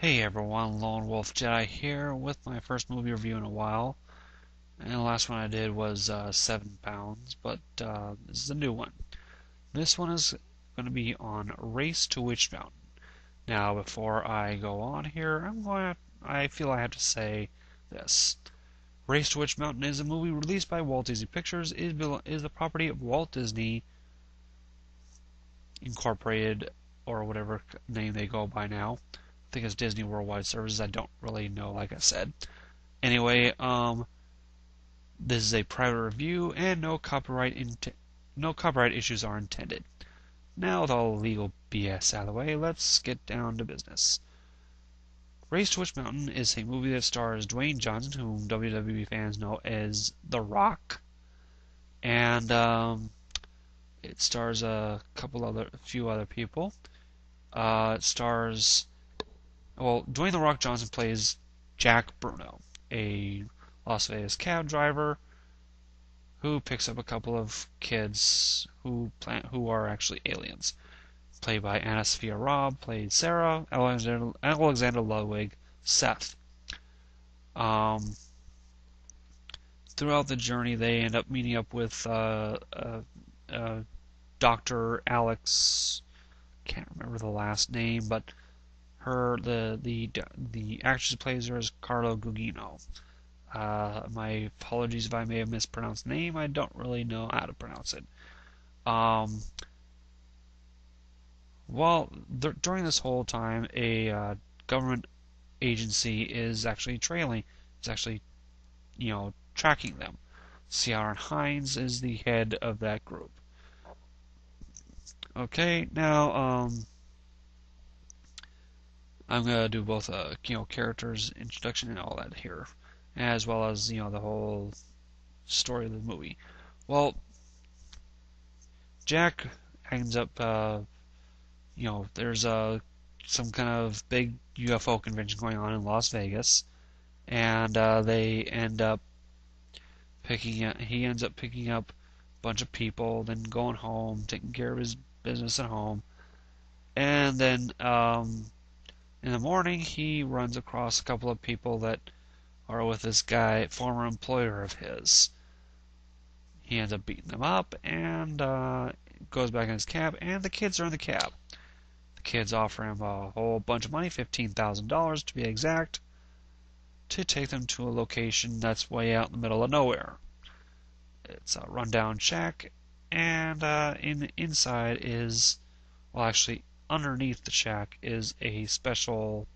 Hey everyone, Lone Wolf Jedi here with my first movie review in a while. And the last one I did was 7 pounds, but this is a new one. This one is going to be on Race to Witch Mountain. Now, before I go on here, I feel I have to say this. Race to Witch Mountain is a movie released by Walt Disney Pictures, is the property of Walt Disney Incorporated, or whatever name they go by now. I think it's Disney Worldwide Services. I don't really know, like I said. Anyway, this is a private review, and no copyright issues are intended. Now, with all the legal BS out of the way, let's get down to business. Race to Witch Mountain is a movie that stars Dwayne Johnson, whom WWE fans know as The Rock, and it stars a few other people. It stars, Dwayne The Rock Johnson plays Jack Bruno, a Las Vegas cab driver who picks up a couple of kids who are actually aliens. Played by Anna Sophia Robb, played Sarah, Alexander Ludwig, Seth. Um, Throughout the journey, they end up meeting up with Dr. Alex. Can't remember the last name, but the actress who plays her is Carlo Gugino. My apologies if I may have mispronounced the name. I don't really know how to pronounce it. Um, During this whole time, a government agency is actually tracking them. Ciaran Hinds is the head of that group. Okay, now I'm gonna do both characters introduction and all that here, as well as the whole story of the movie. Well, Jack ends up there's some kind of big UFO convention going on in Las Vegas, and he ends up picking up a bunch of people, then going home, taking care of his business at home, and then in the morning he runs across a couple of people that are with this guy, former employer of his. He ends up beating them up and goes back in his cab, and the kids are in the cab. The kids offer him a whole bunch of money, $15,000 to be exact, to take them to a location that's way out in the middle of nowhere. It's a rundown shack, and inside is, actually, underneath the shack is a special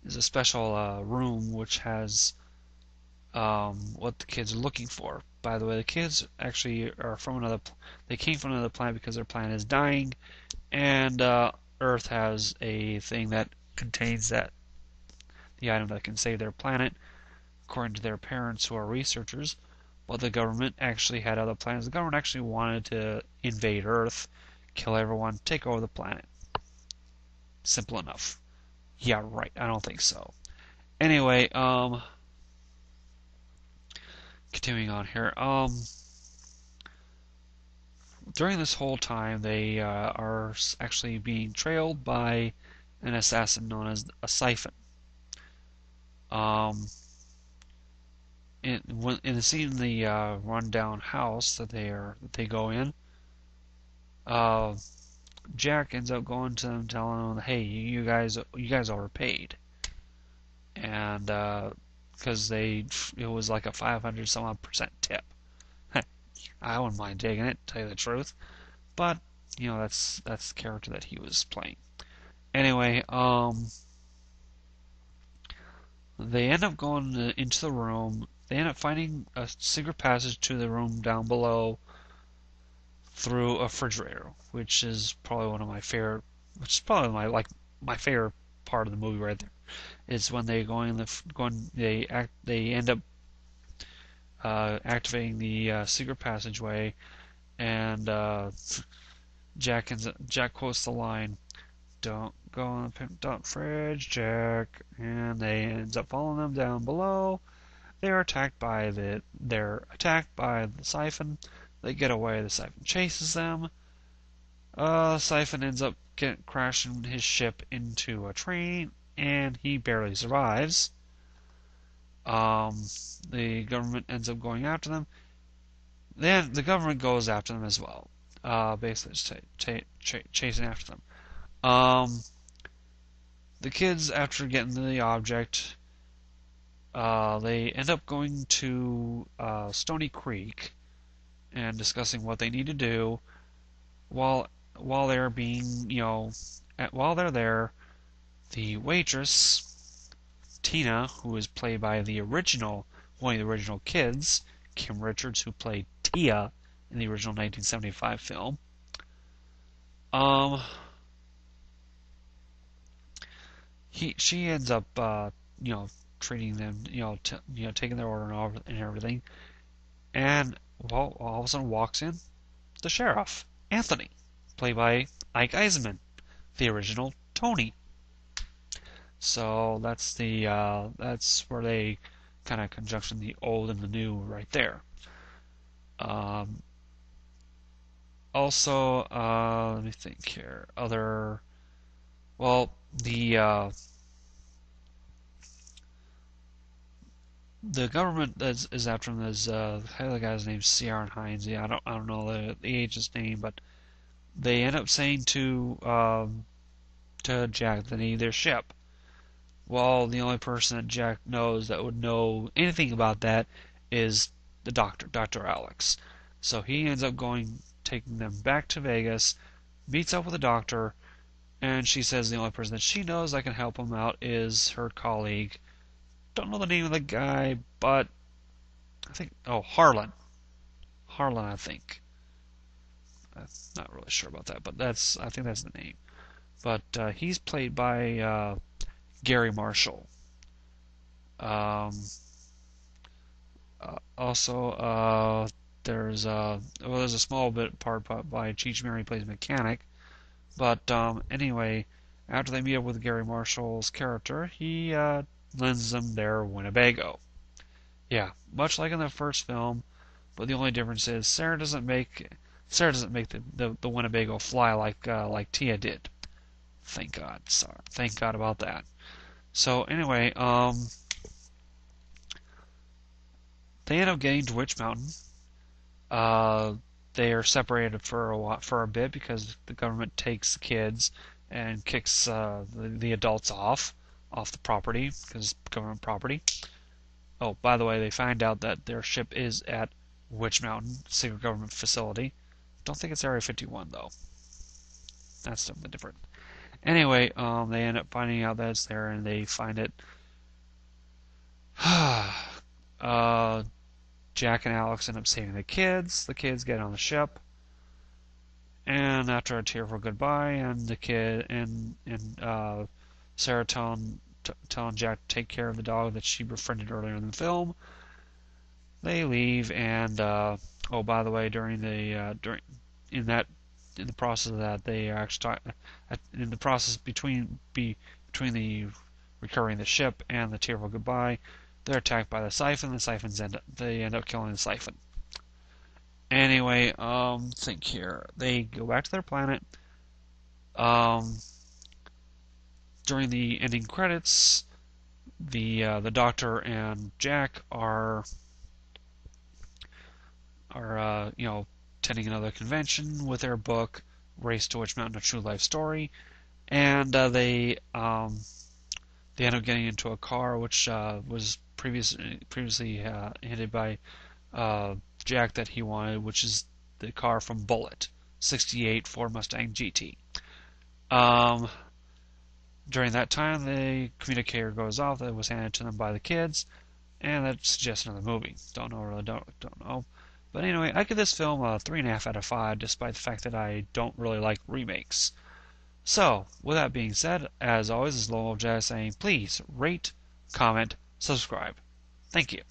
room which has what the kids are looking for. By the way, the kids actually are from another. They came from another planet because their planet is dying, and Earth has a thing that contains the item that can save their planet, according to their parents who are researchers. But the government actually had other plans. The government actually wanted to invade Earth, kill everyone, take over the planet. Simple enough. Yeah, right. I don't think so. Anyway, continuing on here. During this whole time, they are actually being trailed by an assassin known as a Siphon. Um, in the scene in the rundown house that they go in, uh, Jack ends up going to them, telling them, "Hey, you guys overpaid," and because it was like a 500 some odd percent tip. I wouldn't mind taking it, to tell you the truth, but that's the character that he was playing. Anyway, they end up going into the room. They end up finding a secret passage to the room down below through a refrigerator, which is probably one of my favorite. Which is probably my favorite part of the movie right there. Is when they they end up activating the secret passageway, and Jack quotes the line, "Don't go in the pimped up fridge, Jack," and they ends up following them down below. They're attacked by the Siphon. They get away. The Siphon chases them, Siphon ends up crashing his ship into a train, and he barely survives. Um, the government ends up going after them. Then the government goes after them as well. Basically, chasing after them. Um, the kids, after getting the object, they end up going to Stony Creek and discussing what they need to do. While they're being, while they're there, the waitress Tina, who is played by one of the original kids, Kim Richards, who played Tia in the original 1975 film. Um, she ends up, treating them, taking their order and everything, and well, all of a sudden walks in the sheriff, Anthony, played by Ike Eisenman, the original Tony. So that's where they kind of conjunction the old and the new right there. Um, Also, let me think here. Well, the government is after him. Is the guy's name's C.R. Hines. Yeah, I don't know the agent's name, but they end up saying to Jack that they need their ship. Well, the only person that Jack knows that would know anything about that is the doctor, Dr. Alex. So he ends up taking them back to Vegas, meets up with the doctor, and she says the only person that she knows that can help him out is her colleague. Don't know the name of the guy, but I think, Harlan. Harlan, I think. I'm not really sure about that, but I think that's the name. But he's played by Gary Marshall. Um, Also, there's a small bit part by Cheech Marin, plays mechanic. But anyway, after they meet up with Gary Marshall's character, he lends them their Winnebago. Yeah, much like in the first film, but the only difference is Sarah doesn't make the Winnebago fly like Tia did. Thank God. Sorry, thank God about that. So anyway, they end up getting to Witch Mountain. Uh, they are separated for a bit because the government takes the kids and kicks the adults off the property because it's government property. Oh, by the way, they find out that their ship is at Witch Mountain, secret government facility. Don't think it's Area 51 though. That's something different. Anyway, they end up finding out that it's there, and they find it. Jack and Alex end up saving the kids. The kids get on the ship, and after a tearful goodbye, and the kid and Sarah telling Jack to take care of the dog that she befriended earlier in the film, they leave. And by the way, in the process of that, they are actually in the process between the recovering the ship and the tearful goodbye, they're attacked by the Siphon. They end up killing the Siphon. Anyway, think here. They go back to their planet. During the ending credits, the Doctor and Jack are attending another convention with their book Race to Witch Mountain: A True Life Story, and they end up getting into a car which was previously hinted by Jack that he wanted, which is the car from Bullitt, '68 Ford Mustang GT. During that time, the communicator goes off that was handed to them by the kids, and that suggests another movie. Don't know. But anyway, I give this film a 3.5 out of 5, despite the fact that I don't really like remakes. So, with that being said, as always, this is LWJ saying please rate, comment, subscribe. Thank you.